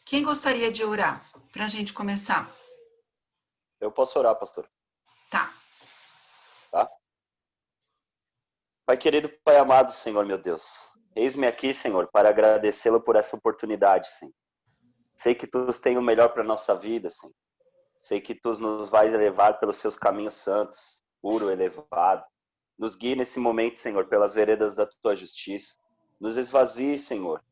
Quem gostaria de orar para a gente começar? Eu posso orar, pastor. Tá. Tá? Pai querido, Pai amado, Senhor meu Deus. Eis-me aqui, Senhor, para agradecê-lo por essa oportunidade, Senhor. Sei que Tu tens o melhor para a nossa vida, Senhor. Sei que Tu nos vais levar pelos Seus caminhos santos, puro, elevado. Nos guie nesse momento, Senhor, pelas veredas da Tua justiça. Nos esvazie, Senhor,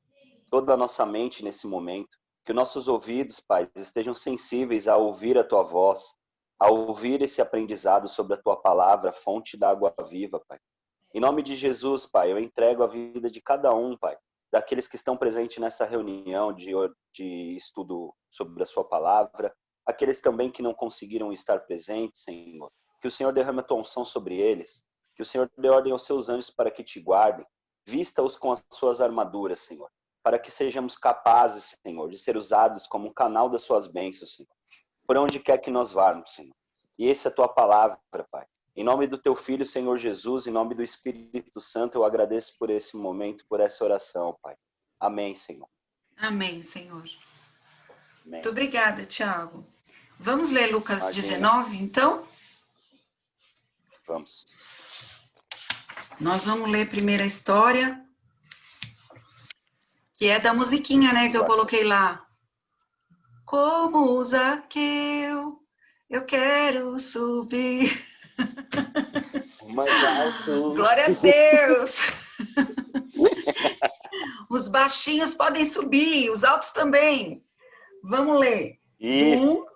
toda a nossa mente nesse momento. Que nossos ouvidos, Pai, estejam sensíveis a ouvir a Tua voz, a ouvir esse aprendizado sobre a Tua palavra, fonte da água viva, Pai. Em nome de Jesus, Pai, eu entrego a vida de cada um, Pai, daqueles que estão presentes nessa reunião de estudo sobre a Sua palavra, aqueles também que não conseguiram estar presentes, Senhor. Que o Senhor derrame a Tua unção sobre eles, que o Senhor dê ordem aos Seus anjos para que te guardem, vista-os com as Suas armaduras, Senhor, para que sejamos capazes, Senhor, de ser usados como um canal das Suas bênçãos, Senhor, por onde quer que nós varmos, Senhor. E essa é a Tua palavra, Pai. Em nome do Teu Filho, Senhor Jesus, em nome do Espírito Santo, eu agradeço por esse momento, por essa oração, Pai. Amém, Senhor. Amém, Senhor. Amém. Muito obrigada, Tiago. Vamos ler Lucas Imagina. 19, então? Vamos. Nós vamos ler a primeira história, que é da musiquinha, né, que eu coloquei lá. Como Zaqueu, eu quero subir. Mais alto. Glória a Deus! Os baixinhos podem subir, os altos também. Vamos ler. Isso. Do 1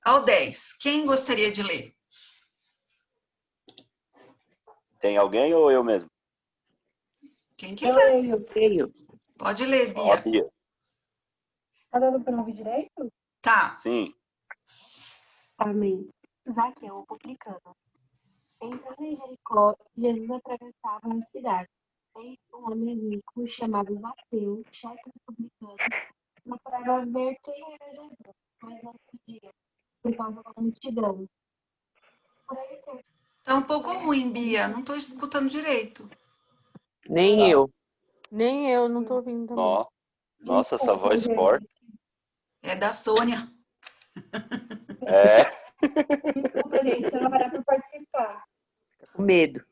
ao 10. Quem gostaria de ler? Tem alguém ou eu mesmo? Quem quiser. Eu tenho. Pode ler, Ó, Bia. Bia. Tá dando para ouvir direito? Tá. Sim. Amém. Zaqueu, o publicano. Entrando em Jericó, Jesus atravessava a cidade. Eis um homem rico chamado Zaqueu, chefe dos publicanos, procurava ver quem era Jesus, mas não podia, por causa da multidão. Por ele ser Tá um pouco ruim, Bia. Não tô escutando direito. Nem Tá. eu. Nem eu, não tô ouvindo também. Ó. Nossa, essa voz gente. forte. É da Sônia. É. Desculpa, gente, eu não era para participar. Com medo.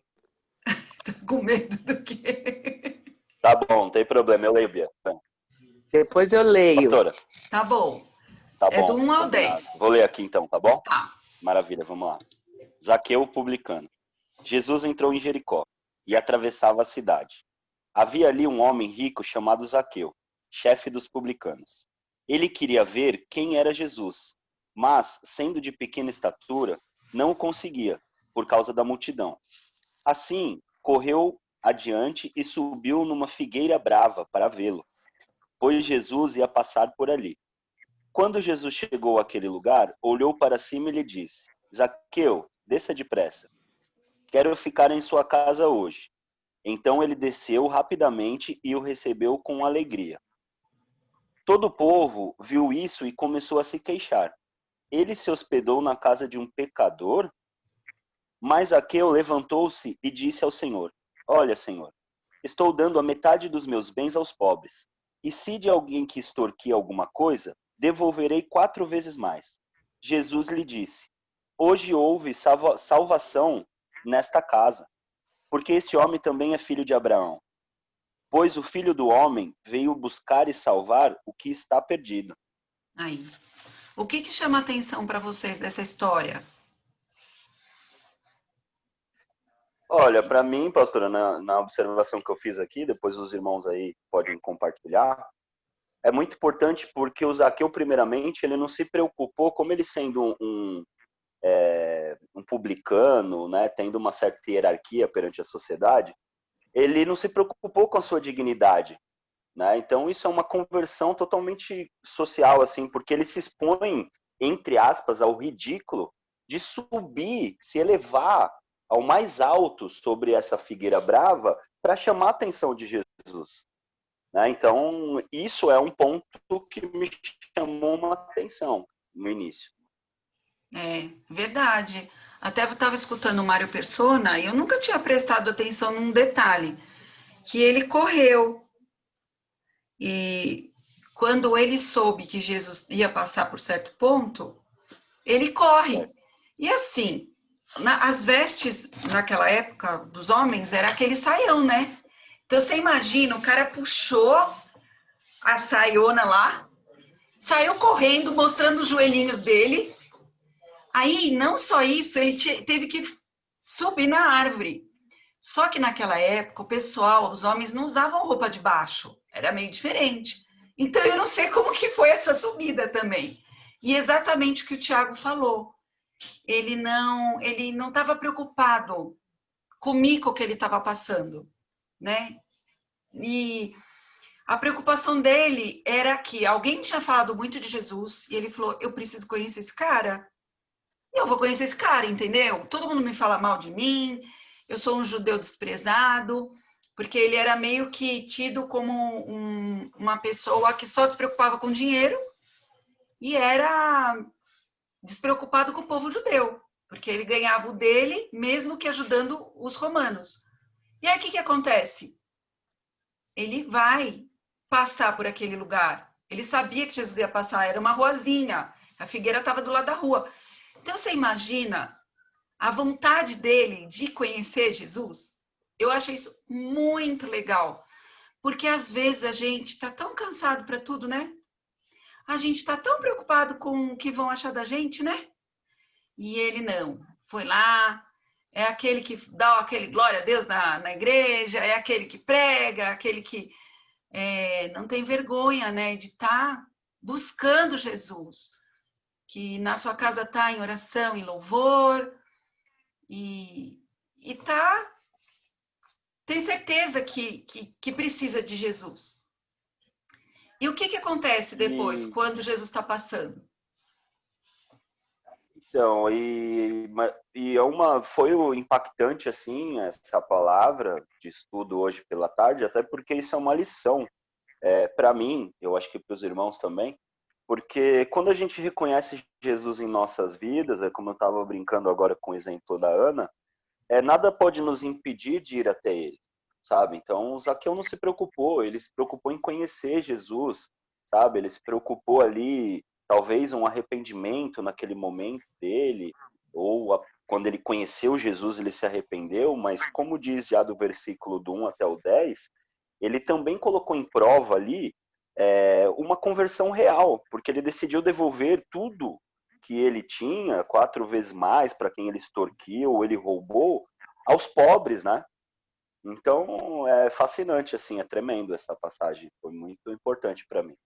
Tá com medo do quê? Tá bom, não tem problema. Eu leio, Bia. Depois eu leio. Pastora, Tá bom. tá É bom. do 1 ao combinado. 10. Vou ler aqui então, tá bom? Tá. Maravilha, vamos lá. Zaqueu, o publicano. Jesus entrou em Jericó e atravessava a cidade. Havia ali um homem rico chamado Zaqueu, chefe dos publicanos. Ele queria ver quem era Jesus, mas, sendo de pequena estatura, não o conseguia, por causa da multidão. Assim, correu adiante e subiu numa figueira brava para vê-lo, pois Jesus ia passar por ali. Quando Jesus chegou àquele lugar, olhou para cima e lhe disse: Zaqueu, desça depressa. Quero ficar em sua casa hoje. Então ele desceu rapidamente e o recebeu com alegria. Todo o povo viu isso e começou a se queixar. Ele se hospedou na casa de um pecador? Mas Zaqueu levantou-se e disse ao Senhor: Olha, Senhor, estou dando a metade dos meus bens aos pobres. E se de alguém que extorquir alguma coisa, devolverei 4 vezes mais. Jesus lhe disse: Hoje houve salvação nesta casa, porque esse homem também é filho de Abraão. Pois o Filho do Homem veio buscar e salvar o que está perdido. Aí. O que chama a atenção para vocês dessa história? Olha, para mim, pastora, na observação que eu fiz aqui, depois os irmãos aí podem compartilhar, é muito importante porque o Zaqueu, primeiramente, ele não se preocupou, como ele sendo um publicano, né, tendo uma certa hierarquia perante a sociedade, ele não se preocupou com a sua dignidade, né? Então isso é uma conversão totalmente social, assim, porque ele se expõe, entre aspas, ao ridículo de subir, se elevar ao mais alto sobre essa figueira brava para chamar a atenção de Jesus, né? Então isso é um ponto que me chamou uma atenção no início. É, verdade. Até eu estava escutando o Mário Persona e eu nunca tinha prestado atenção num detalhe, que ele correu. E quando ele soube que Jesus ia passar por certo ponto, ele corre. E assim, as vestes naquela época dos homens era aquele saião, né? Então você imagina, o cara puxou a saiona lá, saiu correndo, mostrando os joelhinhos dele. Aí, não só isso, ele teve que subir na árvore. Só que naquela época, o pessoal, os homens não usavam roupa de baixo. Era meio diferente. Então, eu não sei como que foi essa subida também. E exatamente o que o Tiago falou. Ele não estava preocupado com o mico que ele estava passando, né? E a preocupação dele era que alguém tinha falado muito de Jesus e ele falou, eu preciso conhecer esse cara. Eu vou conhecer esse cara, entendeu? Todo mundo me fala mal de mim, eu sou um judeu desprezado, porque ele era meio que tido como uma pessoa que só se preocupava com dinheiro e era despreocupado com o povo judeu, porque ele ganhava o dele, mesmo que ajudando os romanos. E aí o que acontece? Ele vai passar por aquele lugar. Ele sabia que Jesus ia passar, era uma ruazinha, a figueira estava do lado da rua. Então você imagina a vontade dele de conhecer Jesus? Eu achei isso muito legal, porque às vezes a gente está tão cansado para tudo, né? A gente está tão preocupado com o que vão achar da gente, né? E ele não. Foi lá, é aquele que dá aquele glória a Deus na igreja, é aquele que prega, aquele que não tem vergonha, né, de estar buscando Jesus, que na sua casa está em oração, em louvor, e tem certeza que precisa de Jesus. E o que acontece depois, quando Jesus está passando? Então, foi impactante, assim, essa palavra de estudo hoje pela tarde, até porque isso é uma lição para mim, eu acho que para os irmãos também, porque quando a gente reconhece Jesus em nossas vidas, como eu estava brincando agora com o exemplo da Ana, nada pode nos impedir de ir até ele, sabe? Então, o Zaqueu não se preocupou, ele se preocupou em conhecer Jesus, sabe? Ele se preocupou ali, talvez um arrependimento naquele momento dele, ou quando ele conheceu Jesus, ele se arrependeu, mas como diz já do versículo do 1 até o 10, ele também colocou em prova ali uma conversão real, porque ele decidiu devolver tudo que ele tinha, 4 vezes mais para quem ele extorquiu ou ele roubou, aos pobres, né? Então, é fascinante, assim, é tremendo essa passagem, foi muito importante para mim.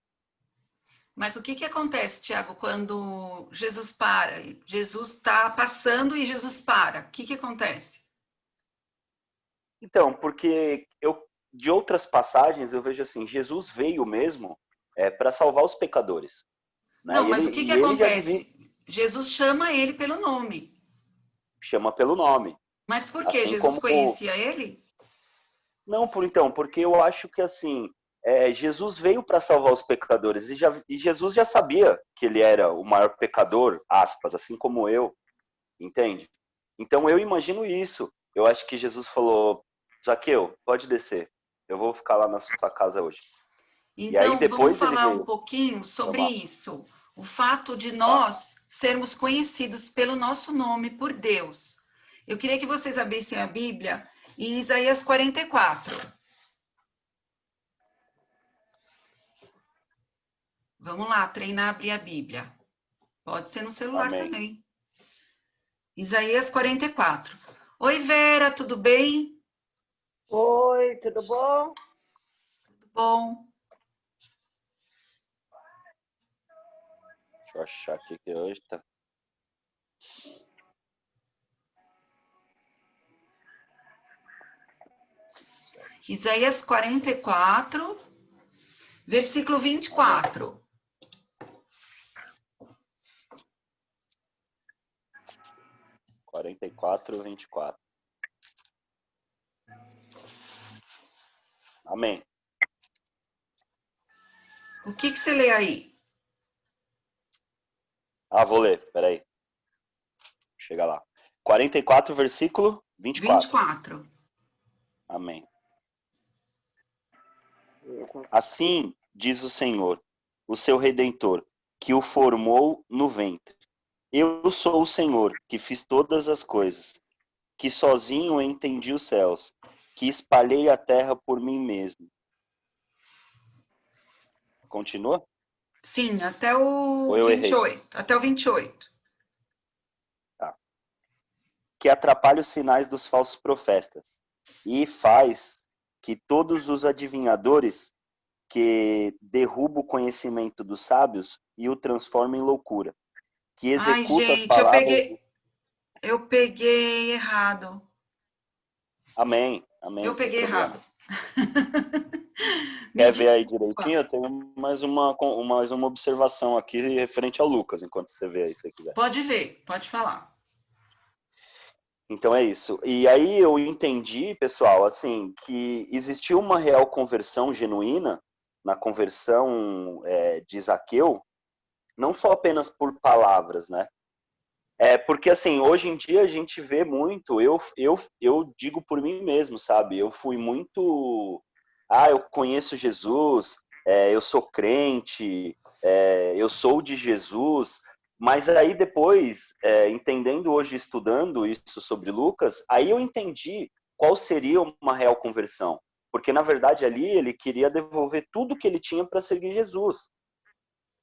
Mas o que acontece, Tiago, quando Jesus para? Jesus está passando e Jesus para. O que acontece? Então, porque de outras passagens eu vejo assim, Jesus veio mesmo para salvar os pecadores. Né? Não, mas o que acontece? Jesus chama ele pelo nome. Chama pelo nome. Mas por que? Assim Jesus como... conhecia ele? Não, porque eu acho que assim, Jesus veio para salvar os pecadores e Jesus já sabia que ele era o maior pecador, aspas, assim como eu, entende? Então eu imagino isso. Eu acho que Jesus falou, Zaqueu, pode descer, eu vou ficar lá na sua casa hoje. Então, e aí, depois vamos falar ele veio um pouquinho sobre chamar. isso. O fato de nós sermos conhecidos pelo nosso nome por Deus. Eu queria que vocês abrissem a Bíblia em Isaías 44. Vamos lá, treinar a abrir a Bíblia. Pode ser no celular Amém. também. Isaías 44. Oi, Vera, tudo bem? Oi, tudo bom? Tudo bom. Deixa eu achar aqui que hoje tá. Isaías 44, versículo 24. 44, 24. Amém. O que você lê aí? Vou ler, peraí. Chega lá. 44, versículo 24. 24. Amém. Assim diz o Senhor, o seu Redentor, que o formou no ventre. Eu sou o Senhor, que fiz todas as coisas, que sozinho entendi os céus, que espalhei a terra por mim mesmo. Continua? Sim, até o Ou eu errei? 28. Até o 28. Tá. Que atrapalha os sinais dos falsos profetas e faz que todos os adivinhadores que derruba o conhecimento dos sábios e o transforma em loucura, que Ai, executa as gente, palavras... eu peguei errado. Amém, amém, Eu não tem peguei problema. errado. Quer Me ver aí desculpa. direitinho? Eu tenho mais uma observação aqui referente ao Lucas, enquanto você vê aí, se você quiser. Pode ver, pode falar. Então é isso. E aí eu entendi, pessoal, assim, que existiu uma real conversão genuína na conversão de Zaqueu, não só apenas por palavras, né? Porque, assim, hoje em dia a gente vê muito, eu digo por mim mesmo, sabe? Eu fui muito... eu conheço Jesus, eu sou crente, eu sou de Jesus, mas aí depois, entendendo hoje, estudando isso sobre Lucas, aí eu entendi qual seria uma real conversão. Porque, na verdade, ali ele queria devolver tudo que ele tinha para seguir Jesus.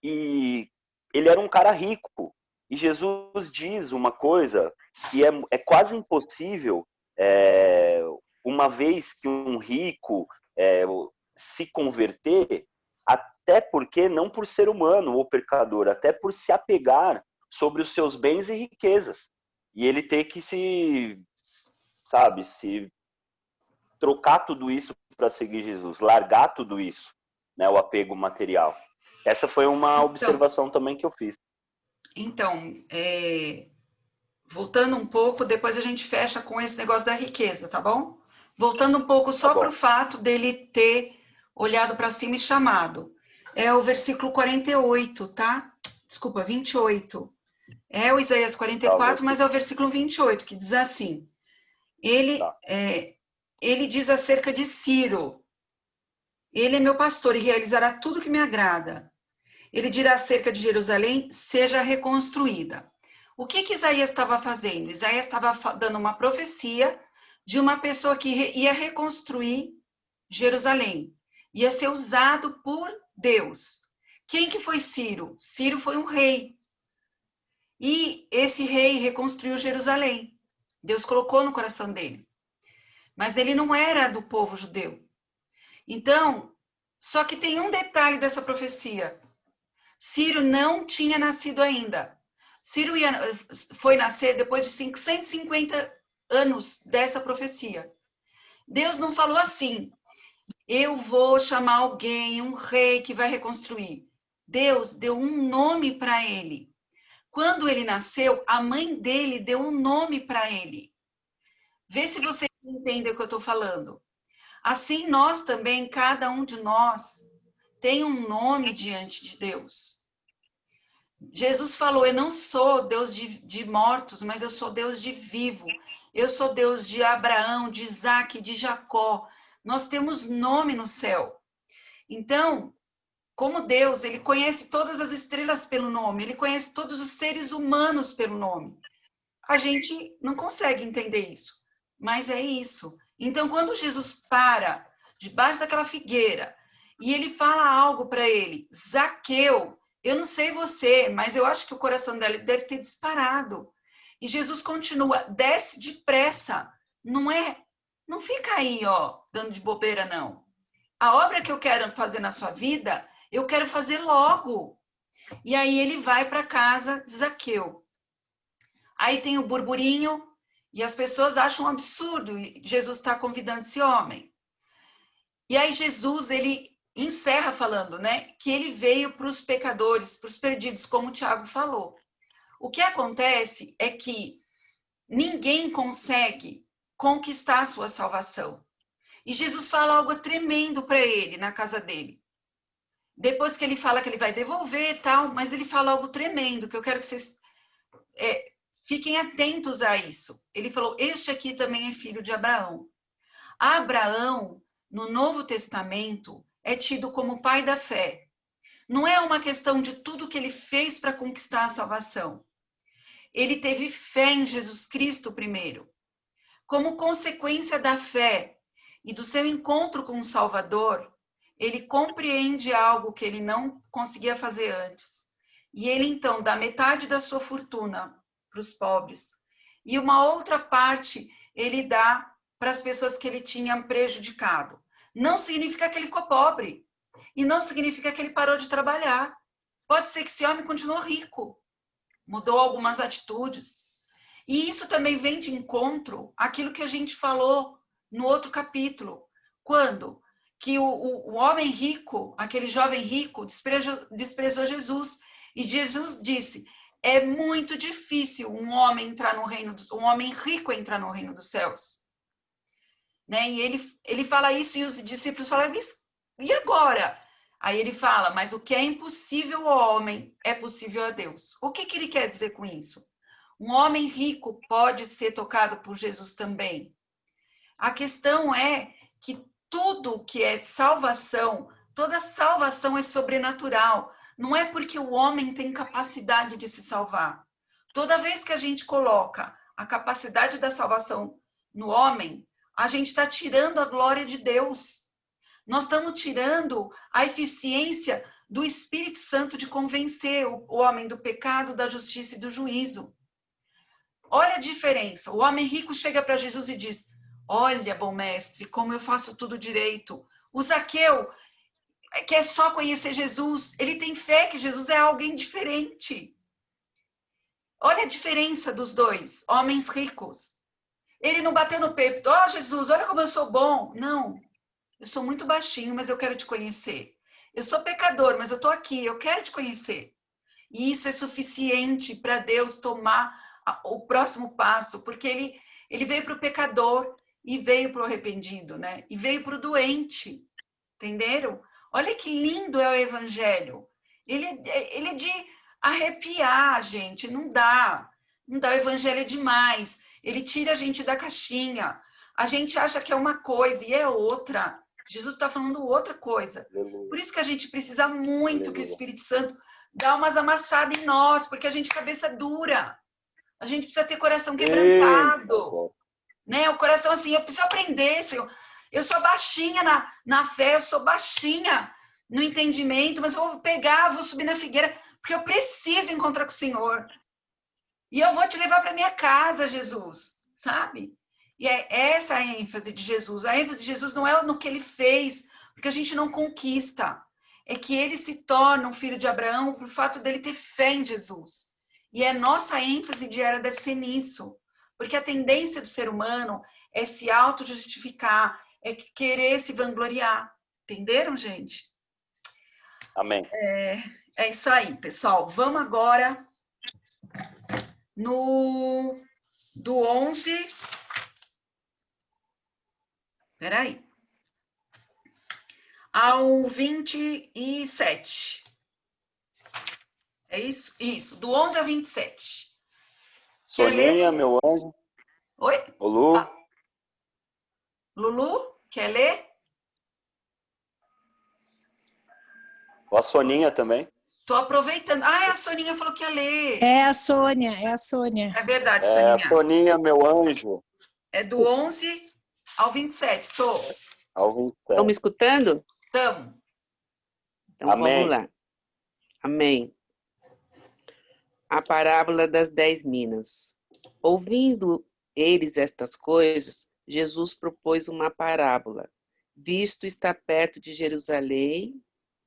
E ele era um cara rico. E Jesus diz uma coisa que é quase impossível, uma vez que um rico se converter, até porque não por ser humano ou pecador, até por se apegar sobre os seus bens e riquezas. E ele ter que se trocar tudo isso para seguir Jesus, largar tudo isso, né, o apego material. Essa foi uma observação também que eu fiz. Então, voltando um pouco, depois a gente fecha com esse negócio da riqueza, tá bom? Voltando um pouco só para o fato dele ter olhado para cima e chamado. É o versículo 48, tá? Desculpa, 28. É o Isaías 44, mas é o versículo 28, que diz assim. Ele diz acerca de Ciro. Ele é meu pastor e realizará tudo que me agrada. Ele dirá acerca de Jerusalém, seja reconstruída. O que Isaías estava fazendo? Isaías estava dando uma profecia de uma pessoa que ia reconstruir Jerusalém. Ia ser usado por Deus. Quem que foi Ciro? Ciro foi um rei. E esse rei reconstruiu Jerusalém. Deus colocou no coração dele. Mas ele não era do povo judeu. Então, só que tem um detalhe dessa profecia. Ciro não tinha nascido ainda. Ciro foi nascer depois de 150 anos dessa profecia. Deus não falou assim, eu vou chamar alguém, um rei que vai reconstruir. Deus deu um nome para ele. Quando ele nasceu, a mãe dele deu um nome para ele. Vê se vocês entendem o que eu estou falando. Assim, nós também, cada um de nós, tem um nome diante de Deus. Jesus falou, eu não sou Deus de mortos, mas eu sou Deus de vivo. Eu sou Deus de Abraão, de Isaac, de Jacó. Nós temos nome no céu. Então, como Deus, ele conhece todas as estrelas pelo nome, ele conhece todos os seres humanos pelo nome. A gente não consegue entender isso, mas é isso. Então, quando Jesus para debaixo daquela figueira e ele fala algo para ele, Zaqueu, eu não sei você, mas eu acho que o coração dele deve ter disparado. E Jesus continua, desce depressa, não fica aí, dando de bobeira, não. A obra que eu quero fazer na sua vida, eu quero fazer logo. E aí ele vai para casa de Zaqueu. Aí tem o burburinho e as pessoas acham um absurdo Jesus estar convidando esse homem. E aí Jesus, ele encerra falando, né, que ele veio para os pecadores, para os perdidos, como o Tiago falou. O que acontece é que ninguém consegue conquistar a sua salvação. E Jesus fala algo tremendo para ele na casa dele. Depois que ele fala que ele vai devolver e tal, mas ele fala algo tremendo, que eu quero que vocês fiquem atentos a isso. Ele falou, este aqui também é filho de Abraão. Abraão, no Novo Testamento, é tido como pai da fé. Não é uma questão de tudo que ele fez para conquistar a salvação. Ele teve fé em Jesus Cristo primeiro. Como consequência da fé e do seu encontro com o Salvador, ele compreende algo que ele não conseguia fazer antes. E ele, então, dá metade da sua fortuna para os pobres. E uma outra parte ele dá para as pessoas que ele tinha prejudicado. Não significa que ele ficou pobre. E não significa que ele parou de trabalhar. Pode ser que esse homem continuou rico. Mudou algumas atitudes. E isso também vem de encontro àquilo que a gente falou no outro capítulo. Quando que o homem rico, aquele jovem rico, desprezou Jesus. E Jesus disse, é muito difícil um homem rico entrar no reino dos céus. Né? E ele fala isso e os discípulos falam, e agora? Aí ele fala, mas o que é impossível ao homem é possível a Deus. O que ele quer dizer com isso? Um homem rico pode ser tocado por Jesus também. A questão é que tudo que é salvação, toda salvação é sobrenatural. Não é porque o homem tem capacidade de se salvar. Toda vez que a gente coloca a capacidade da salvação no homem, a gente está tirando a glória de Deus. Nós estamos tirando a eficiência do Espírito Santo de convencer o homem do pecado, da justiça e do juízo. Olha a diferença. O homem rico chega para Jesus e diz, olha, bom mestre, como eu faço tudo direito. O Zaqueu quer só conhecer Jesus. Ele tem fé que Jesus é alguém diferente. Olha a diferença dos dois, homens ricos. Ele não bateu no peito, ó Jesus, olha como eu sou bom. Não, eu sou muito baixinho, mas eu quero te conhecer. Eu sou pecador, mas eu estou aqui, eu quero te conhecer. E isso é suficiente para Deus tomar o próximo passo, porque ele veio para o pecador e veio para o arrependido, né? E veio para o doente, entenderam? Olha que lindo é o evangelho. Ele é de arrepiar, gente, não dá. Não dá, o evangelho é demais. Ele tira a gente da caixinha. A gente acha que é uma coisa e é outra. Jesus está falando outra coisa. Por isso que a gente precisa muito que o Espírito Santo dá umas amassadas em nós, porque a gente é cabeça dura. A gente precisa ter coração quebrantado. Né? O coração assim, eu preciso aprender. Eu sou baixinha na fé, eu sou baixinha no entendimento, mas eu vou pegar, vou subir na figueira, porque eu preciso encontrar com o Senhor. E eu vou te levar para minha casa, Jesus, sabe? E é essa a ênfase de Jesus. A ênfase de Jesus não é no que ele fez, porque a gente não conquista. É que ele se torna um filho de Abraão por fato dele ter fé em Jesus. E a nossa ênfase diária deve ser nisso. Porque a tendência do ser humano é se auto-justificar, é querer se vangloriar. Entenderam, gente? Amém. É isso aí, pessoal. Vamos agora do 11... Peraí. Ao 27. É isso? Isso, do 11 ao 27. Soninha, meu anjo. Oi? O Lu. Lulu, quer ler? A Soninha também. Tô aproveitando. Ah, a Soninha falou que ia ler. É a Sônia, é a Sônia. É verdade, É, Soninha. Soninha, meu anjo. É do 11 ao 27. Sou. Ao 27. Estão me escutando? Tamo. Então Amém. vamos lá. Amém. A parábola das 10 minas. Ouvindo eles estas coisas, Jesus propôs uma parábola. Visto estar perto de Jerusalém,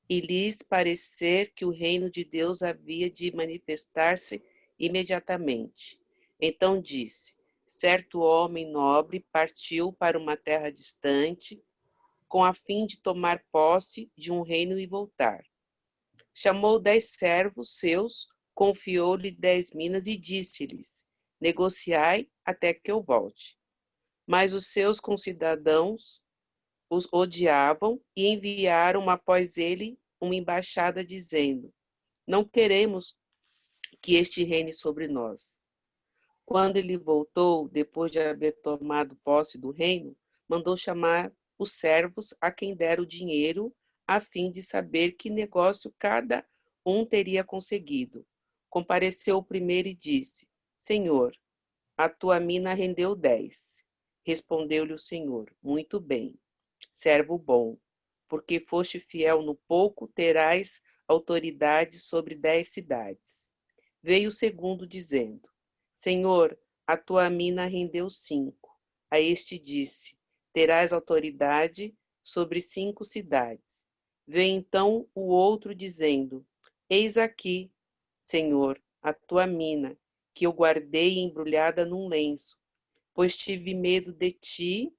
e lhes parecer que o reino de Deus havia de manifestar-se imediatamente. Então disse, certo homem nobre partiu para uma terra distante, com a fim de tomar posse de um reino e voltar. Chamou 10 servos seus, confiou-lhe 10 minas e disse-lhes, negociai até que eu volte. Mas os seus concidadãos os odiavam e enviaram após ele uma embaixada dizendo, não queremos que este reine sobre nós. Quando ele voltou, depois de haver tomado posse do reino, mandou chamar os servos a quem dera o dinheiro a fim de saber que negócio cada um teria conseguido. Compareceu o primeiro e disse: Senhor, a tua mina rendeu 10. Respondeu-lhe o Senhor: Muito bem, servo bom, porque foste fiel no pouco, terás autoridade sobre 10 cidades. Veio o segundo dizendo: Senhor, a tua mina rendeu 5. A este disse: terás autoridade sobre 5 cidades. Veio então o outro dizendo: Eis aqui, Senhor, a tua mina, que eu guardei embrulhada num lenço, pois tive medo de ti,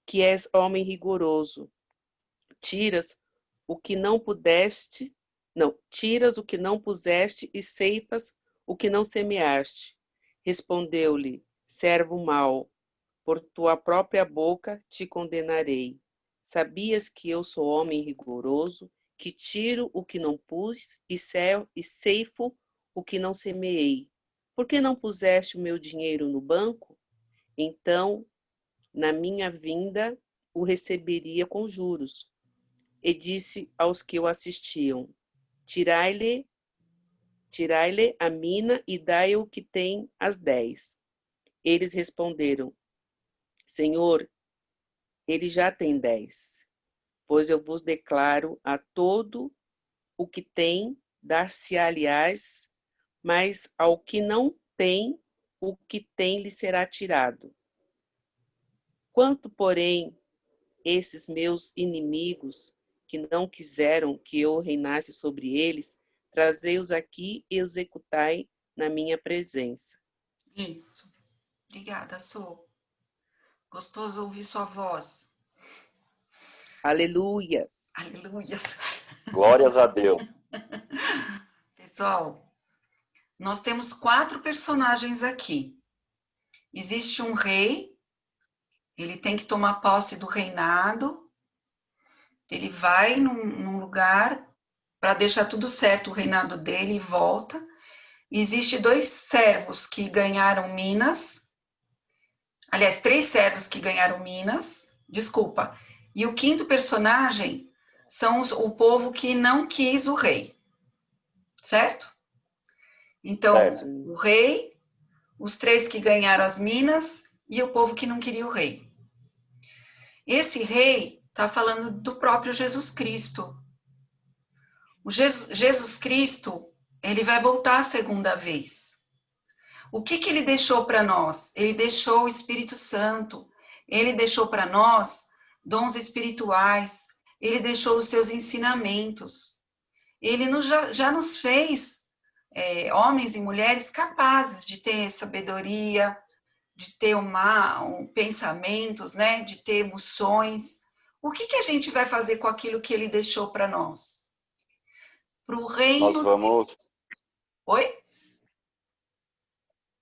que és homem rigoroso. Tiras o que não puseste e ceifas o que não semeaste. Respondeu-lhe: servo mau, por tua própria boca te condenarei. Sabias que eu sou homem rigoroso, que tiro o que não pus e ceifo o que não semeei? Por que não puseste o meu dinheiro no banco? Então, na minha vinda, o receberia com juros. E disse aos que o assistiam: tirai-lhe a mina e dai o que tem as 10. Eles responderam: Senhor, ele já tem 10. Pois eu vos declaro, a todo o que tem, dar-se-á, aliás, mas ao que não tem, o que tem lhe será tirado. Quanto, porém, esses meus inimigos, que não quiseram que eu reinasse sobre eles, trazei-os aqui e executai na minha presença. Isso. Obrigada, Sô. Gostoso ouvir sua voz. Aleluias. Aleluias. Glórias a Deus. Pessoal, nós temos 4 personagens aqui. Existe um rei, ele tem que tomar posse do reinado, ele vai num lugar para deixar tudo certo o reinado dele e volta. Existe 2 servos que ganharam minas, aliás, 3 servos que ganharam minas, desculpa. E o 5º personagem são o povo que não quis o rei, certo? Então, Certo. o rei, os 3 que ganharam as minas e o povo que não queria o rei. Esse rei está falando do próprio Jesus Cristo. O Jesus Cristo, ele vai voltar a segunda vez. O que ele deixou para nós? Ele deixou o Espírito Santo, ele deixou para nós dons espirituais, ele deixou os seus ensinamentos. Ele já nos fez homens e mulheres capazes de ter sabedoria, de ter pensamentos, né? De ter emoções. O que a gente vai fazer com aquilo que ele deixou para nós? Para o reino... Nós vamos... Oi?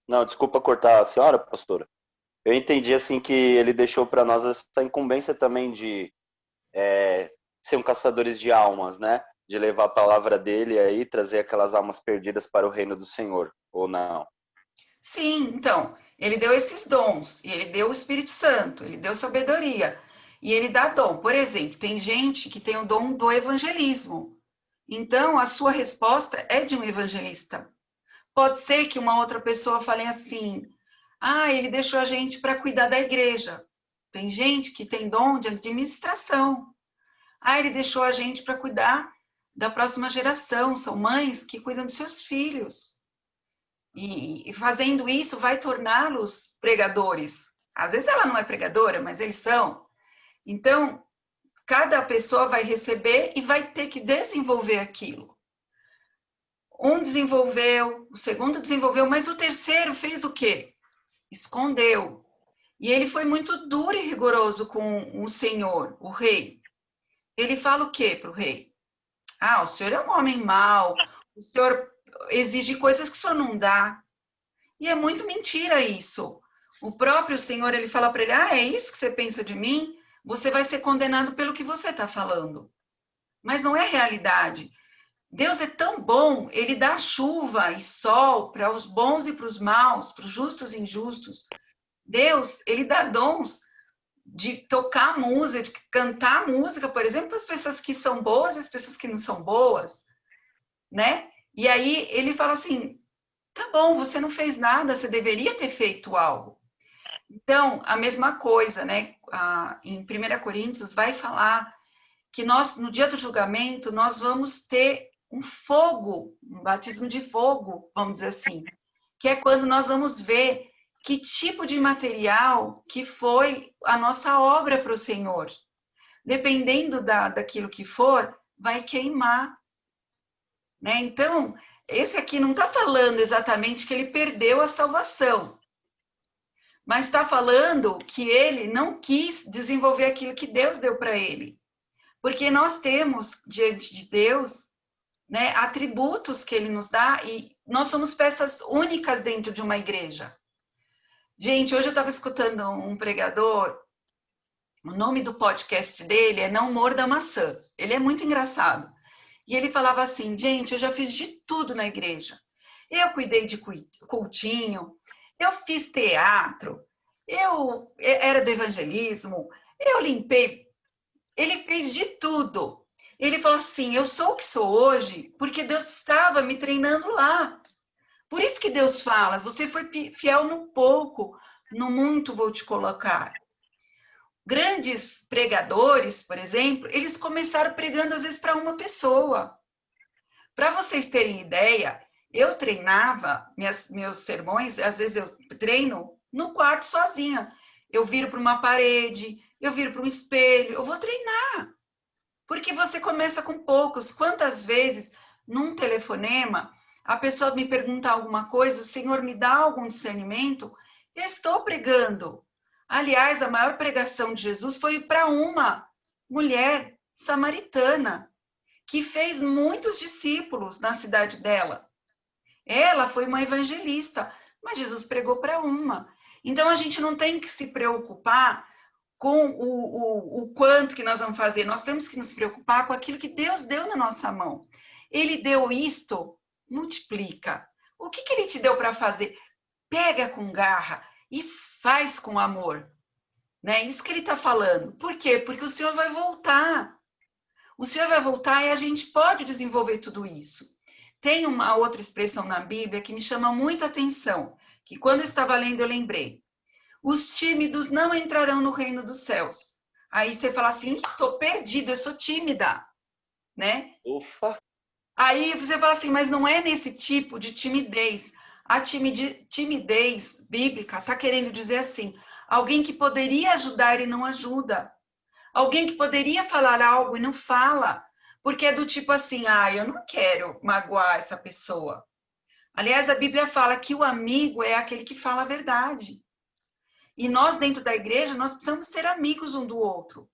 Não, desculpa cortar a senhora, pastora. Eu entendi assim que ele deixou para nós essa incumbência também de ser caçadores de almas, né? De levar a palavra dele aí, trazer aquelas almas perdidas para o reino do Senhor, ou não? Sim, então, ele deu esses dons, e ele deu o Espírito Santo, ele deu sabedoria, e ele dá dom. Por exemplo, tem gente que tem o dom do evangelismo. Então, a sua resposta é de um evangelista. Pode ser que uma outra pessoa fale assim: ele deixou a gente para cuidar da igreja. Tem gente que tem dom de administração. Ele deixou a gente para cuidar da próxima geração. São mães que cuidam dos seus filhos. E fazendo isso vai torná-los pregadores. Às vezes ela não é pregadora, mas eles são. Então, cada pessoa vai receber e vai ter que desenvolver aquilo. Um desenvolveu, o segundo desenvolveu, mas o terceiro fez o quê? Escondeu. E ele foi muito duro e rigoroso com o Senhor, o rei. Ele fala o quê para o rei? O senhor é um homem mau, o senhor exige coisas que o senhor não dá. E é muito mentira isso. O próprio Senhor, ele fala para ele: é isso que você pensa de mim? Você vai ser condenado pelo que você está falando. Mas não é realidade. Deus é tão bom, ele dá chuva e sol para os bons e para os maus, para os justos e injustos. Deus, ele dá dons de tocar música, de cantar música, por exemplo, para as pessoas que são boas e as pessoas que não são boas, né? E aí ele fala assim, tá bom, você não fez nada, você deveria ter feito algo. Então, a mesma coisa, né? Em 1 Coríntios vai falar que nós, no dia do julgamento, nós vamos ter um fogo, um batismo de fogo, vamos dizer assim, que é quando nós vamos ver que tipo de material que foi a nossa obra para o Senhor. Dependendo daquilo que for, vai queimar. Né? Então, esse aqui não está falando exatamente que ele perdeu a salvação, mas está falando que ele não quis desenvolver aquilo que Deus deu para ele. Porque nós temos, diante de Deus, né, atributos que ele nos dá e nós somos peças únicas dentro de uma igreja. Gente, hoje eu estava escutando um pregador, o nome do podcast dele é Não Morda Maçã. Ele é muito engraçado. E ele falava assim, gente, eu já fiz de tudo na igreja. Eu cuidei de cultinho, eu fiz teatro, eu era do evangelismo, eu limpei. Ele fez de tudo. Ele falou assim, eu sou o que sou hoje porque Deus estava me treinando lá. Por isso que Deus fala, você foi fiel no pouco, no muito vou te colocar. Grandes pregadores, por exemplo, eles começaram pregando às vezes para uma pessoa. Para vocês terem ideia, eu treinava meus sermões, às vezes eu treino no quarto sozinha. Eu viro para uma parede, eu viro para um espelho, eu vou treinar. Porque você começa com poucos. Quantas vezes, num telefonema, a pessoa me pergunta alguma coisa, o Senhor me dá algum discernimento, eu estou pregando. Aliás, a maior pregação de Jesus foi para uma mulher samaritana, que fez muitos discípulos na cidade dela. Ela foi uma evangelista, mas Jesus pregou para uma. Então, a gente não tem que se preocupar com o quanto que nós vamos fazer. Nós temos que nos preocupar com aquilo que Deus deu na nossa mão. Ele deu isto, multiplica. O que ele te deu para fazer? Pega com garra e faz com amor. Né? Isso que ele está falando. Por quê? Porque o Senhor vai voltar. O Senhor vai voltar e a gente pode desenvolver tudo isso. Tem uma outra expressão na Bíblia que me chama muito a atenção, que quando eu estava lendo eu lembrei. Os tímidos não entrarão no reino dos céus. Aí você fala assim, estou perdido, eu sou tímida, né? Ufa! Aí você fala assim, mas não é nesse tipo de timidez. A timidez bíblica está querendo dizer assim, alguém que poderia ajudar e não ajuda. Alguém que poderia falar algo e não fala. Porque é do tipo assim, eu não quero magoar essa pessoa. Aliás, a Bíblia fala que o amigo é aquele que fala a verdade. E nós, dentro da igreja, nós precisamos ser amigos um do outro.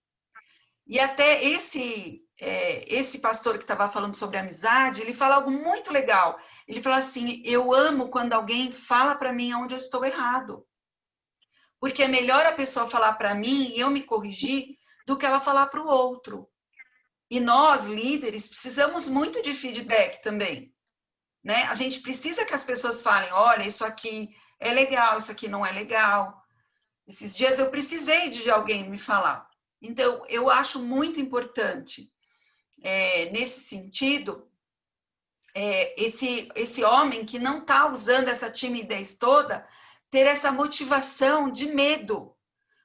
E até esse pastor que estava falando sobre amizade, ele fala algo muito legal. Ele fala assim, eu amo quando alguém fala para mim onde eu estou errado. Porque é melhor a pessoa falar para mim e eu me corrigir do que ela falar para o outro. E nós, líderes, precisamos muito de feedback também. Né? A gente precisa que as pessoas falem, olha, isso aqui é legal, isso aqui não é legal. Esses dias eu precisei de alguém me falar. Então, eu acho muito importante, nesse sentido, esse homem que não está usando essa timidez toda, ter essa motivação de medo.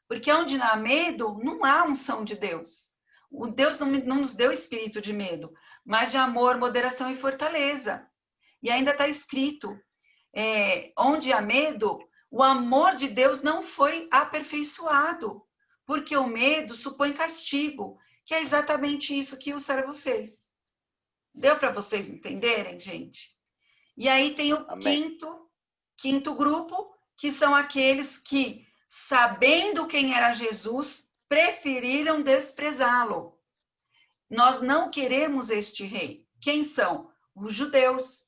Porque onde não há medo, não há unção de Deus. O Deus não nos deu espírito de medo, mas de amor, moderação e fortaleza. E ainda está escrito, onde há medo, o amor de Deus não foi aperfeiçoado, porque o medo supõe castigo, que é exatamente isso que o servo fez. Deu para vocês entenderem, gente? E aí tem o quinto grupo, que são aqueles que, sabendo quem era Jesus, preferiram desprezá-lo. Nós não queremos este rei. Quem são? Os judeus,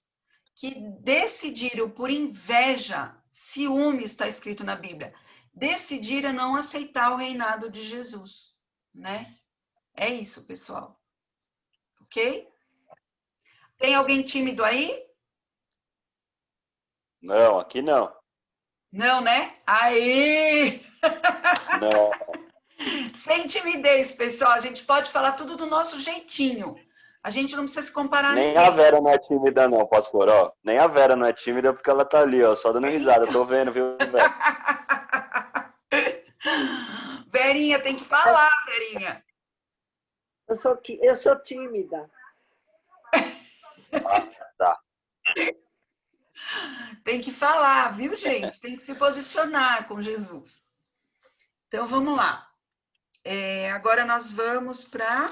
que decidiram por inveja, ciúme está escrito na Bíblia, decidiram não aceitar o reinado de Jesus, né? É isso, pessoal. Ok? Tem alguém tímido aí? Não, aqui não. Não, né? Aí! Não. Sem timidez, pessoal. A gente pode falar tudo do nosso jeitinho. A gente não precisa se comparar a Nem ninguém. a Vera não é tímida, não, pastor. Ó, nem a Vera não é tímida porque ela tá ali, ó, só dando risada. Eu tô vendo, viu, Vera? Verinha, tem que falar, Verinha. Eu sou tímida. Tá. Tem que falar, viu, gente? Tem que se posicionar com Jesus. Então, vamos lá. Agora nós vamos para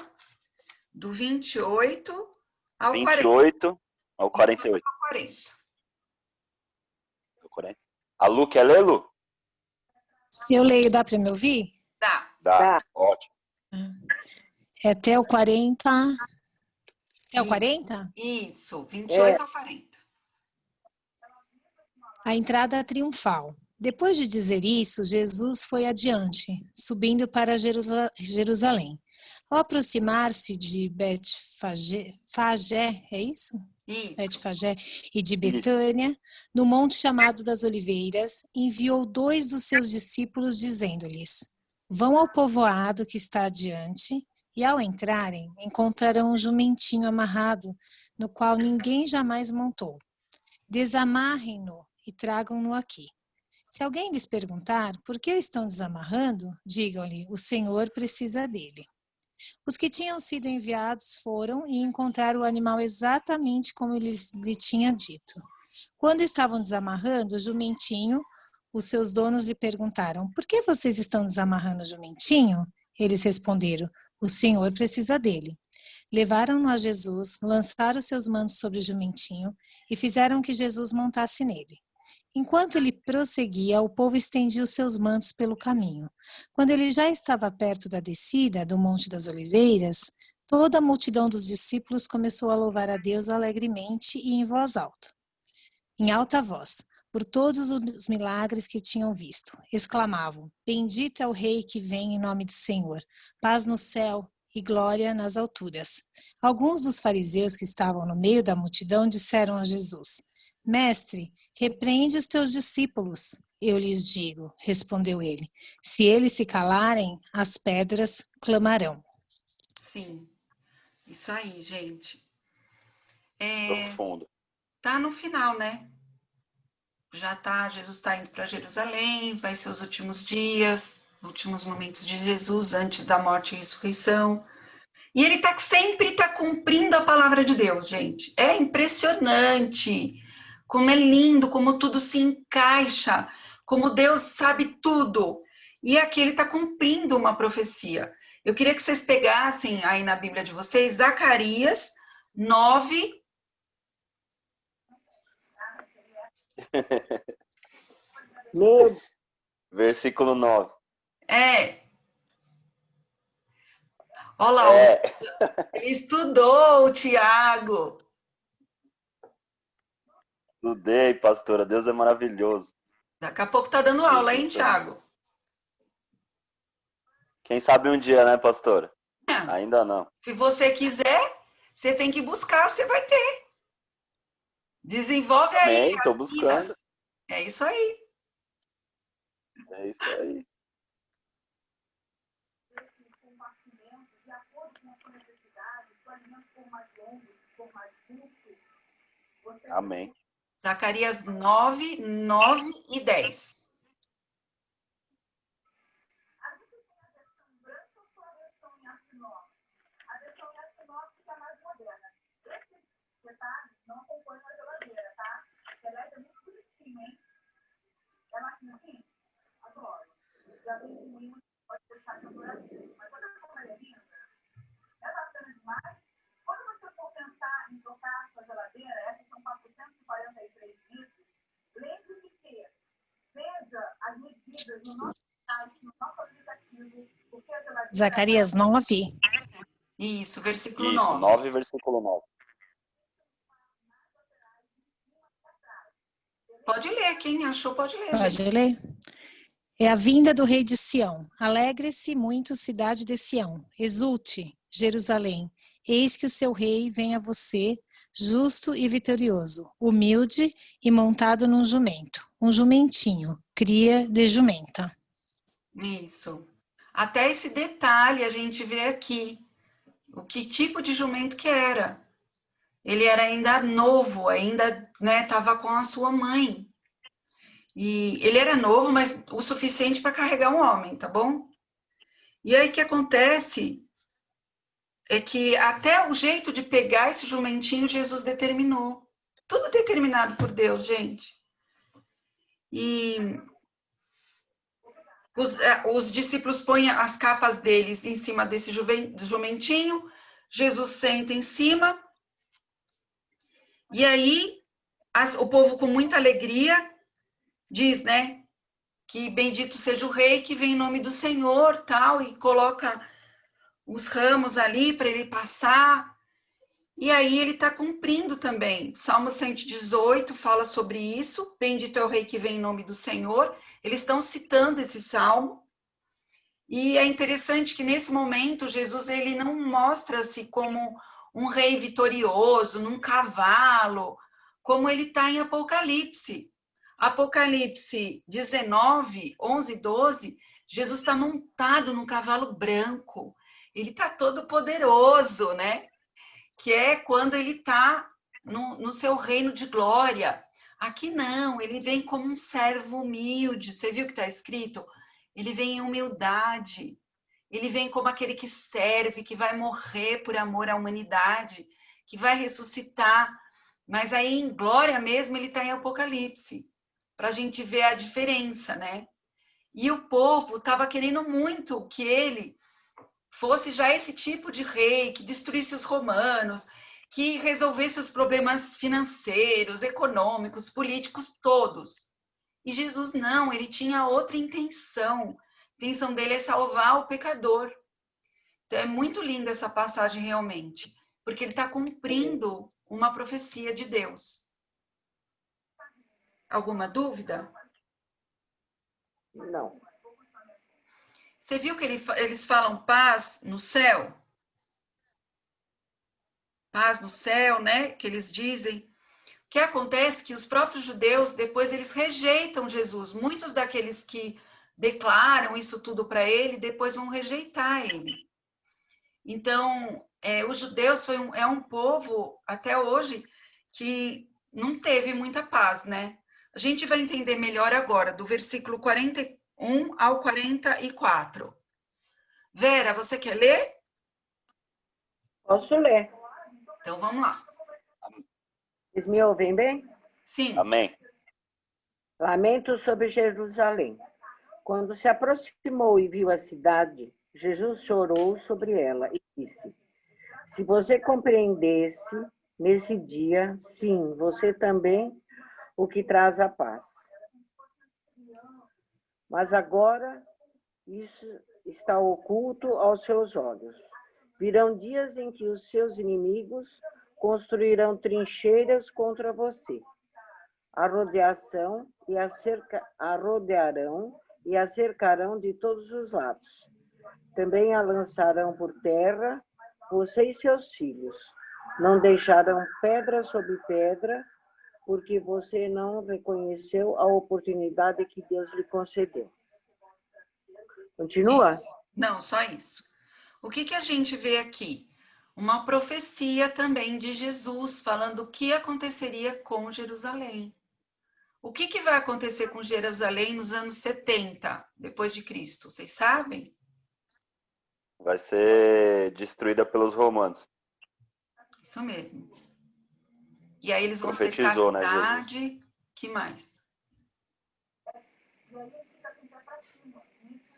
do 28 ao 28 ao 48. 40. A Lu quer ler, Lu? Eu leio, dá para me ouvir? Tá. Dá. Ótimo. É até o 40. Até o 40? Isso, 28 ao 40. A entrada triunfal. Depois de dizer isso, Jesus foi adiante, subindo para Jerusalém. Ao aproximar-se de Betfagé, é isso? Isso. Betfagé e de Betânia, no monte chamado das Oliveiras, enviou 2 dos seus discípulos, dizendo-lhes: Vão ao povoado que está adiante, e ao entrarem, encontrarão um jumentinho amarrado, no qual ninguém jamais montou. Desamarrem-no e tragam-no aqui. Se alguém lhes perguntar por que o estão desamarrando, digam-lhe: o Senhor precisa dele. Os que tinham sido enviados foram e encontraram o animal exatamente como ele lhe tinha dito. Quando estavam desamarrando o jumentinho, os seus donos lhe perguntaram: por que vocês estão desamarrando o jumentinho? Eles responderam: o Senhor precisa dele. Levaram-no a Jesus, lançaram seus mantos sobre o jumentinho e fizeram que Jesus montasse nele. Enquanto ele prosseguia, o povo estendia os seus mantos pelo caminho. Quando ele já estava perto da descida do Monte das Oliveiras, toda a multidão dos discípulos começou a louvar a Deus alegremente e em alta voz, por todos os milagres que tinham visto. Exclamavam: Bendito é o Rei que vem em nome do Senhor, paz no céu e glória nas alturas. Alguns dos fariseus que estavam no meio da multidão disseram a Jesus: Mestre, repreende os teus discípulos. Eu lhes digo, respondeu ele, se eles se calarem, as pedras clamarão. Sim, isso aí, gente. Profundo. Tá no final, né? Jesus está indo para Jerusalém, vai ser os últimos dias, últimos momentos de Jesus antes da morte e ressurreição. E ele sempre está cumprindo a palavra de Deus, gente. É impressionante como é lindo, como tudo se encaixa, como Deus sabe tudo. E aqui ele está cumprindo uma profecia. Eu queria que vocês pegassem aí na Bíblia de vocês, Zacarias 9. Versículo 9. Olha lá, ele estudou, o Tiago. Estudei, pastora. Deus é maravilhoso. Daqui a pouco tá dando aula, hein, Tiago? Quem sabe um dia, né, pastora? É. Ainda não. Se você quiser, você tem que buscar, você vai ter. Desenvolve aí. Estou buscando. É isso aí. É isso aí. Amém. Zacarias 9, 9 e 10. Zacarias 9. Isso, versículo Isso, 9. 9, versículo 9. Pode ler, quem achou pode ler. Pode ler? É a vinda do rei de Sião. Alegre-se muito, cidade de Sião. Exulte, Jerusalém. Eis que o seu rei vem a você, justo e vitorioso, humilde e montado num jumento. Um jumentinho, cria de jumenta. Isso. Até esse detalhe a gente vê aqui. O que tipo de jumento que era? Ele era ainda novo, ainda, né, estava com a sua mãe. E ele era novo, mas o suficiente para carregar um homem, tá bom? E aí o que acontece é que até o jeito de pegar esse jumentinho Jesus determinou. Tudo determinado por Deus, gente. E os discípulos põem as capas deles em cima desse jumentinho, Jesus senta em cima, e aí o povo com muita alegria diz, né, que bendito seja o rei que vem em nome do Senhor, tal, e coloca os ramos ali para ele passar. E aí ele está cumprindo também. Salmo 118 fala sobre isso. Bendito é o rei que vem em nome do Senhor. Eles estão citando esse salmo. E é interessante que nesse momento Jesus ele não mostra-se como um rei vitorioso, num cavalo, como ele está em Apocalipse. Apocalipse 19, 11 e 12, Jesus está montado num cavalo branco. Ele está todo poderoso, né? Que é quando ele está no seu reino de glória. Aqui não, ele vem como um servo humilde. Você viu o que está escrito? Ele vem em humildade. Ele vem como aquele que serve, que vai morrer por amor à humanidade, que vai ressuscitar. Mas aí em glória mesmo ele está em Apocalipse, para a gente ver a diferença, né? E o povo estava querendo muito que ele fosse já esse tipo de rei, que destruísse os romanos, que resolvesse os problemas financeiros, econômicos, políticos todos. E Jesus não, ele tinha outra intenção. A intenção dele é salvar o pecador. Então é muito linda essa passagem realmente, porque ele está cumprindo uma profecia de Deus. Alguma dúvida? Não. Você viu que eles falam paz no céu? Paz no céu, né? Que eles dizem. O que acontece é que os próprios judeus, depois, eles rejeitam Jesus. Muitos daqueles que declaram isso tudo para ele, depois vão rejeitar ele. Então, os judeus é um povo, até hoje, que não teve muita paz, né? A gente vai entender melhor agora, do versículo 41 ao 44. Vera, você quer ler? Posso ler. Então, vamos lá. Vocês me ouvem bem? Sim. Amém. Lamento sobre Jerusalém. Quando se aproximou e viu a cidade, Jesus chorou sobre ela e disse: se você compreendesse nesse dia, sim, você também, o que traz a paz. Mas agora isso está oculto aos seus olhos. Virão dias em que os seus inimigos construirão trincheiras contra você. A rodearão e a cercarão de todos os lados. Também a lançarão por terra, você e seus filhos. Não deixarão pedra sobre pedra, porque você não reconheceu a oportunidade que Deus lhe concedeu. Continua? Não, só isso. O que a gente vê aqui? Uma profecia também de Jesus, falando o que aconteceria com Jerusalém. O que vai acontecer com Jerusalém nos anos 70, depois de Cristo? Vocês sabem? Vai ser destruída pelos romanos. Isso mesmo. E aí eles vão cercar a Profetizou, né, cidade. Jesus? Que mais?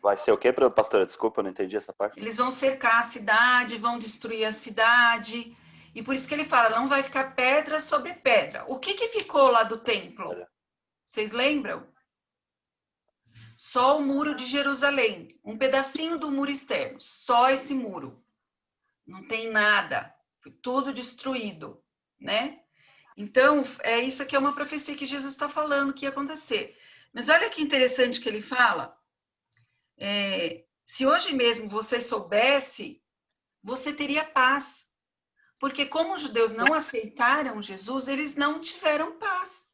Vai ser o quê, pastora? Desculpa, eu não entendi essa parte. Eles vão cercar a cidade, vão destruir a cidade. E por isso que ele fala, não vai ficar pedra sobre pedra. O que ficou lá do templo? Vocês lembram? Só o muro de Jerusalém. Um pedacinho do muro externo. Só esse muro. Não tem nada. Foi tudo destruído, né? Então, isso aqui é uma profecia que Jesus está falando que ia acontecer. Mas olha que interessante que ele fala. Se hoje mesmo você soubesse, você teria paz. Porque como os judeus não aceitaram Jesus, eles não tiveram paz.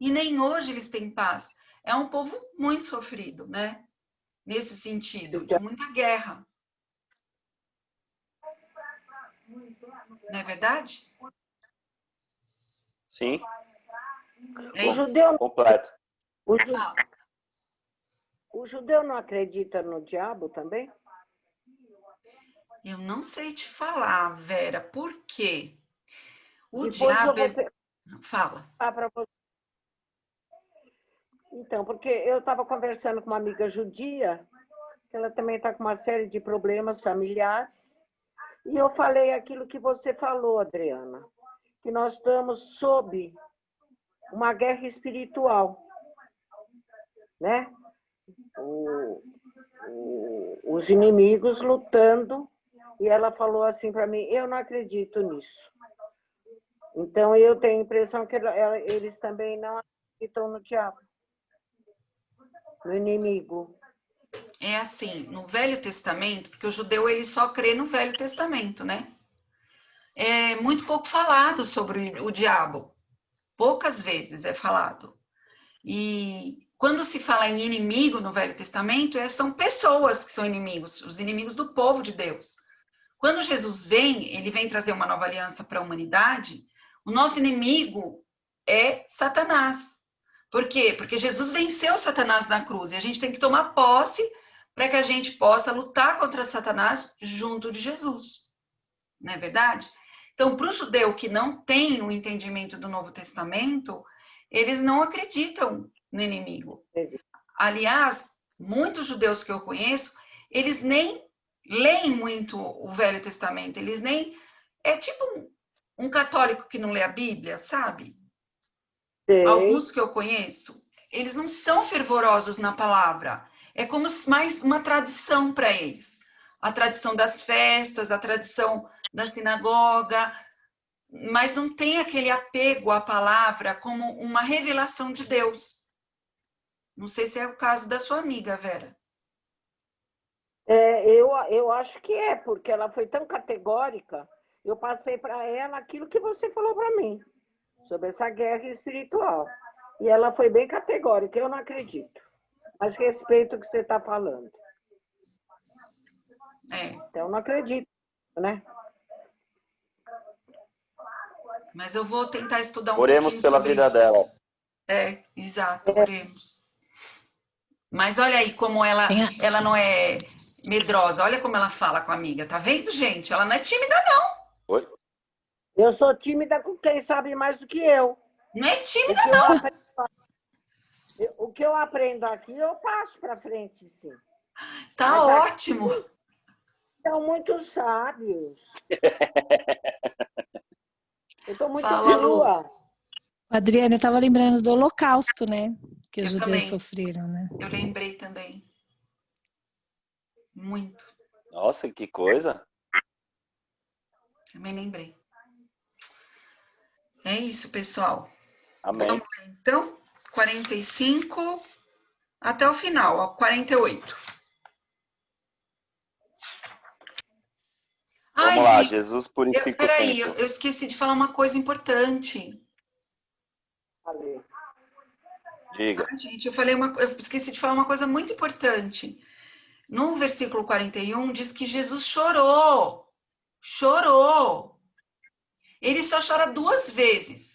E nem hoje eles têm paz. É um povo muito sofrido, né? nesse sentido, de muita guerra. Não é verdade? Sim, É O isso. judeu, completo. Fala. o judeu não acredita no diabo também? Eu não sei te falar, Vera, por quê? O Depois eu diabo vou Fala. perguntar para você. Então, porque eu estava conversando com uma amiga judia, que ela também está com uma série de problemas familiares, e eu falei aquilo que você falou, Adriana, que nós estamos sob uma guerra espiritual, né? Os inimigos lutando, e ela falou assim para mim, eu não acredito nisso. Então, eu tenho a impressão que eles também não acreditam no diabo, no inimigo. É assim, no Velho Testamento, porque o judeu ele só crê no Velho Testamento, né? É muito pouco falado sobre o diabo. Poucas vezes é falado. E quando se fala em inimigo no Velho Testamento, são pessoas que são inimigos, os inimigos do povo de Deus. Quando Jesus vem, ele vem trazer uma nova aliança para a humanidade, o nosso inimigo é Satanás. Por quê? Porque Jesus venceu Satanás na cruz e a gente tem que tomar posse para que a gente possa lutar contra Satanás junto de Jesus. Não é verdade? Então, para o judeu que não tem o entendimento do Novo Testamento, eles não acreditam no inimigo. Aliás, muitos judeus que eu conheço, eles nem leem muito o Velho Testamento, eles nem... É tipo um católico que não lê a Bíblia, sabe? Sei. Alguns que eu conheço, eles não são fervorosos na palavra. É como mais uma tradição para eles. A tradição das festas, a tradição da sinagoga, mas não tem aquele apego à palavra como uma revelação de Deus. Não sei se é o caso da sua amiga, Vera. Eu acho que é, porque ela foi tão categórica, eu passei para ela aquilo que você falou para mim, sobre essa guerra espiritual. E ela foi bem categórica, eu não acredito. Mas respeito o que você está falando. Então, não acredito, né? Mas eu vou tentar estudar Oremos pouquinho pela sobre vida isso. dela. Exato, oremos. Mas olha aí como ela não é medrosa. Olha como ela fala com a amiga. Tá vendo, gente? Ela não é tímida, não. Oi? Eu sou tímida com quem sabe mais do que eu. Não é tímida, O que eu aprendo aqui, eu passo para frente, sim. Tá Mas ótimo. Aqui, são muito sábios. Eu estou muito Fala, Lu. Adriana, eu estava lembrando do Holocausto, né? Que os Eu judeus também. sofreram, né? Eu lembrei também. Muito. Nossa, que coisa. Também lembrei. É isso, pessoal. Amém. Vamos lá, então. 45 até o final, ó, 48. Vamos lá, Jesus purifica o peraí, templo. eu esqueci de falar uma coisa importante. Diga. Gente, eu esqueci de falar uma coisa muito importante. No versículo 41, diz que Jesus chorou. Chorou. Ele só chora 2 vezes.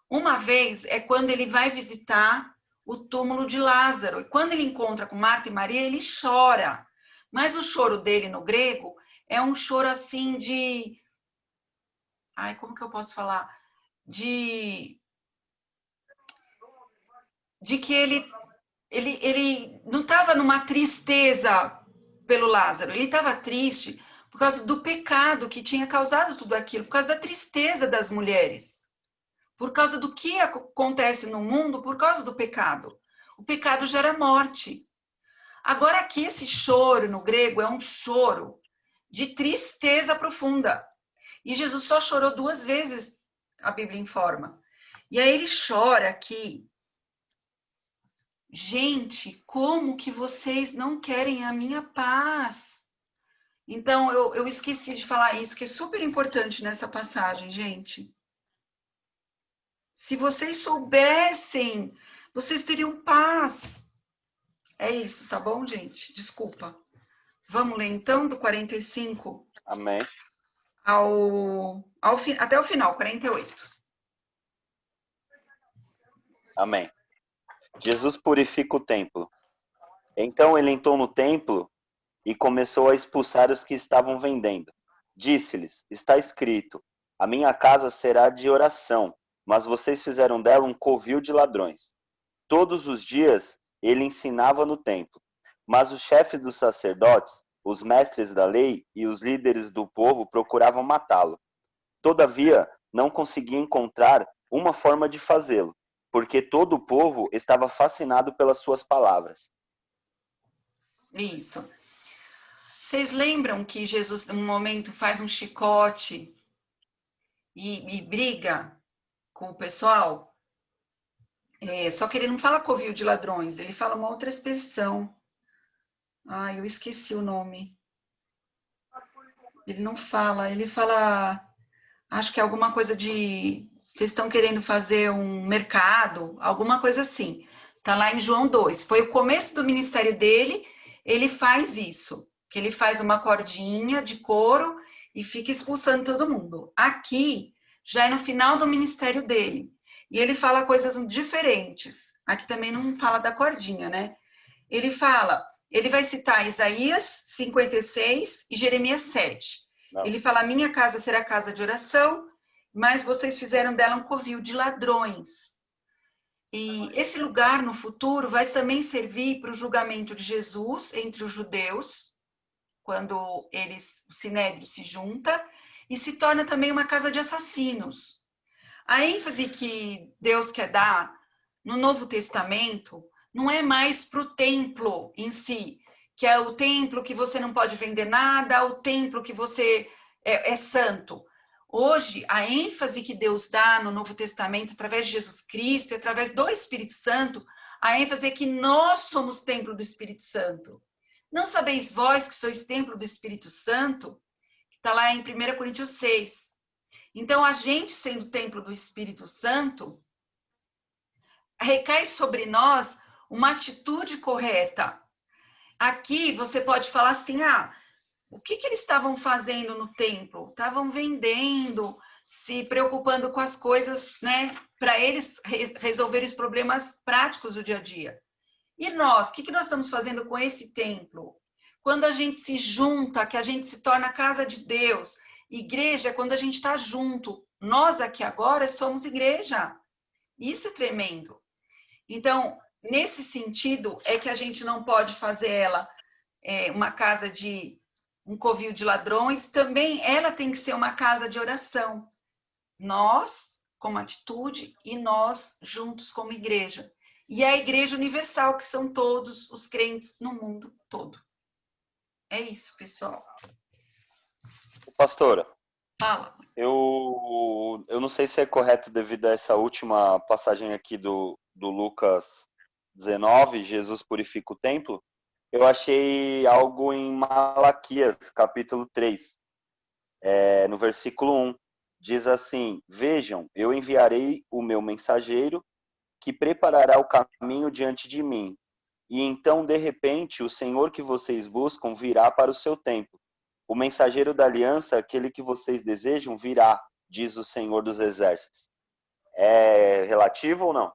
Uma vez é quando ele vai visitar o túmulo de Lázaro. E quando ele encontra com Marta e Maria, ele chora. Mas o choro dele no grego é um choro assim de... Ai, como que eu posso falar? De que ele não estava numa tristeza pelo Lázaro, ele estava triste por causa do pecado que tinha causado tudo aquilo, por causa da tristeza das mulheres, por causa do que acontece no mundo por causa do pecado. O pecado gera morte. Agora aqui esse choro no grego é um choro de tristeza profunda. E Jesus só chorou 2 vezes, a Bíblia informa. E aí ele chora aqui. Gente, como que vocês não querem a minha paz? Então, eu esqueci de falar isso, que é super importante nessa passagem, gente. Se vocês soubessem, vocês teriam paz. É isso, tá bom, gente? Desculpa. Vamos ler então do 45 Amém. até o final, 48. Amém. Jesus purifica o templo. Então ele entrou no templo e começou a expulsar os que estavam vendendo. Disse-lhes: está escrito, a minha casa será de oração, mas vocês fizeram dela um covil de ladrões. Todos os dias ele ensinava no templo, mas os chefes dos sacerdotes, os mestres da lei e os líderes do povo procuravam matá-lo. Todavia, não conseguiam encontrar uma forma de fazê-lo, porque todo o povo estava fascinado pelas suas palavras. Isso. Vocês lembram que Jesus, num momento, faz um chicote e briga com o pessoal? Só que ele não fala covil de ladrões, ele fala uma outra expressão. Eu esqueci o nome. Ele não fala, ele fala, acho que é alguma coisa de, vocês estão querendo fazer um mercado, alguma coisa assim. Tá lá em João 2. Foi o começo do ministério dele, ele faz isso, que ele faz uma cordinha de couro e fica expulsando todo mundo. Aqui, já é no final do ministério dele, e ele fala coisas diferentes. Aqui também não fala da cordinha, né? Ele vai citar Isaías 56 e Jeremias 7. Não. Ele fala, minha casa será casa de oração, mas vocês fizeram dela um covil de ladrões. E esse lugar, no futuro, vai também servir para o julgamento de Jesus entre os judeus, quando o Sinédrio se junta, e se torna também uma casa de assassinos. A ênfase que Deus quer dar no Novo Testamento não é mais para o templo em si, que é o templo que você não pode vender nada, o templo que você é santo. Hoje, a ênfase que Deus dá no Novo Testamento, através de Jesus Cristo, através do Espírito Santo, a ênfase é que nós somos templo do Espírito Santo. Não sabeis vós que sois templo do Espírito Santo? Que está lá em 1 Coríntios 6. Então, a gente sendo templo do Espírito Santo, recai sobre nós uma atitude correta. Aqui você pode falar assim, o que eles estavam fazendo no templo? Estavam vendendo, se preocupando com as coisas, né? Para eles resolverem os problemas práticos do dia a dia. E nós, o que nós estamos fazendo com esse templo? Quando a gente se junta, que a gente se torna casa de Deus. Igreja é quando a gente está junto. Nós aqui agora somos igreja. Isso é tremendo. Então, nesse sentido, é que a gente não pode fazer ela uma casa de um covil de ladrões. Também ela tem que ser uma casa de oração. Nós, como atitude, e nós juntos como igreja. E a igreja universal, que são todos os crentes no mundo todo. É isso, pessoal. Pastora, Fala. eu não sei se é correto devido a essa última passagem aqui do Lucas 19, Jesus purifica o templo. Eu achei algo em Malaquias, capítulo 3, no versículo 1. Diz assim, vejam, eu enviarei o meu mensageiro que preparará o caminho diante de mim. E então, de repente, o Senhor que vocês buscam virá para o seu templo. O mensageiro da aliança, aquele que vocês desejam, virá, diz o Senhor dos Exércitos. É relativo ou não?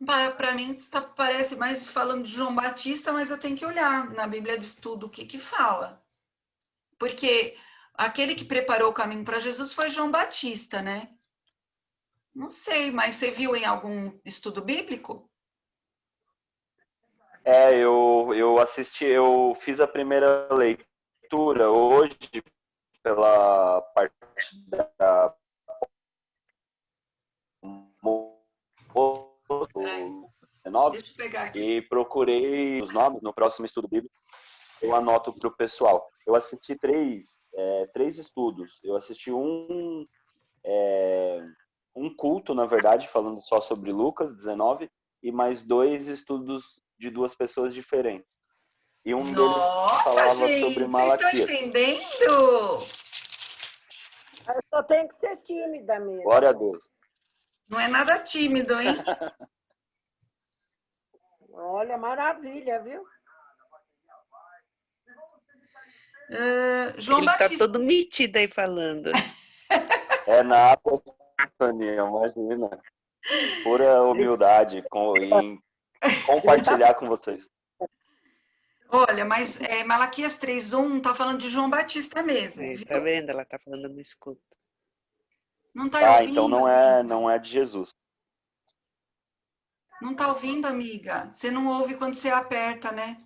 Para mim, parece mais falando de João Batista, mas eu tenho que olhar na Bíblia de Estudo o que fala. Porque aquele que preparou o caminho para Jesus foi João Batista, né? Não sei, mas você viu em algum estudo bíblico? Eu assisti, eu fiz a primeira leitura hoje pela parte da Deixa eu pegar aqui. e procurei os nomes no próximo estudo bíblico. Eu anoto para o pessoal. Eu assisti três estudos. Eu assisti um culto, na verdade, falando só sobre Lucas 19, e mais 2 estudos de 2 pessoas diferentes. E um deles falava sobre Malaquias. Vocês estão entendendo? Eu só tenho que ser tímida mesmo. Glória a Deus. Não é nada tímido, hein? Olha, maravilha, viu? João Ele tá Batista. todo metido aí falando. É nada, Sonia, imagina. Pura humildade em compartilhar com vocês. Olha, mas Malaquias 3:1 está falando de João Batista mesmo, Aí, viu? tá vendo? Ela tá falando no escuto. Não está Ah, ouvindo, então amiga? não é de Jesus. Não está ouvindo, amiga? Você não ouve quando você aperta, né?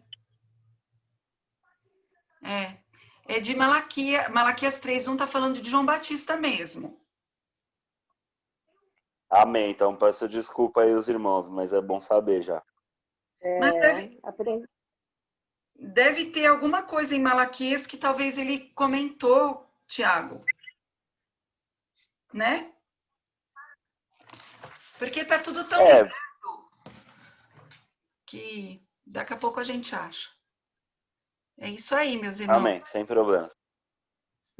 É de Malaquias 3:1 está falando de João Batista mesmo. Amém. Então peço desculpa aí os irmãos, mas é bom saber já. Mas Aprendi. deve ter alguma coisa em Malaquias que talvez ele comentou, Tiago. Né? Porque tá tudo tão ligado que daqui a pouco a gente acha. É isso aí, meus irmãos. Amém, sem problemas.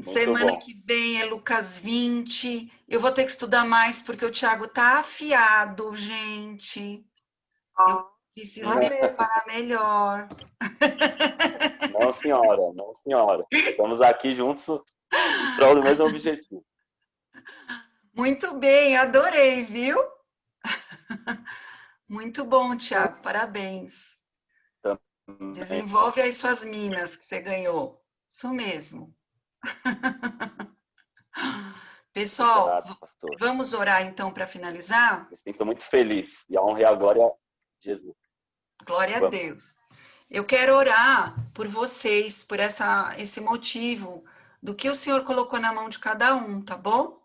Semana que vem é Lucas 20. Eu vou ter que estudar mais porque o Tiago tá afiado, gente. Eu preciso me preparar melhor. Não, senhora, não, senhora. Estamos aqui juntos em prol do mesmo objetivo. Muito bem, adorei, viu? Muito bom, Tiago, parabéns. Também. Desenvolve aí suas minas que você ganhou. Isso mesmo. Pessoal, Obrigado, pastor. vamos orar então para finalizar? Me sinto muito feliz e a honra e a glória a Jesus. Glória a Deus. Eu quero orar por vocês, por esse motivo do que o Senhor colocou na mão de cada um, tá bom?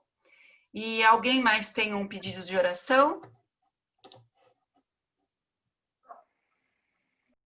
E alguém mais tem um pedido de oração?